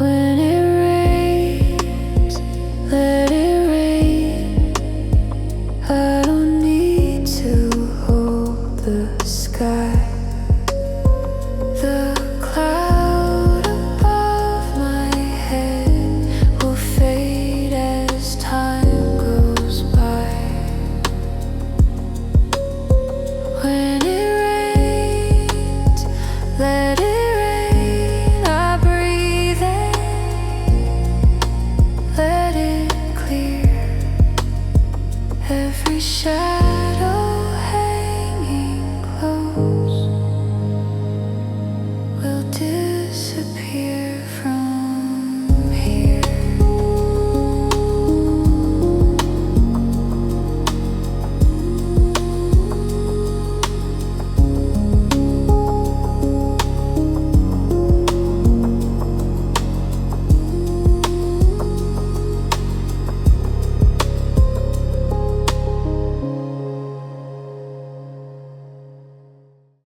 When it rains, let it rain. I don't need to hold the sky. The cloud above my head will fade as time goes by. When it rains, let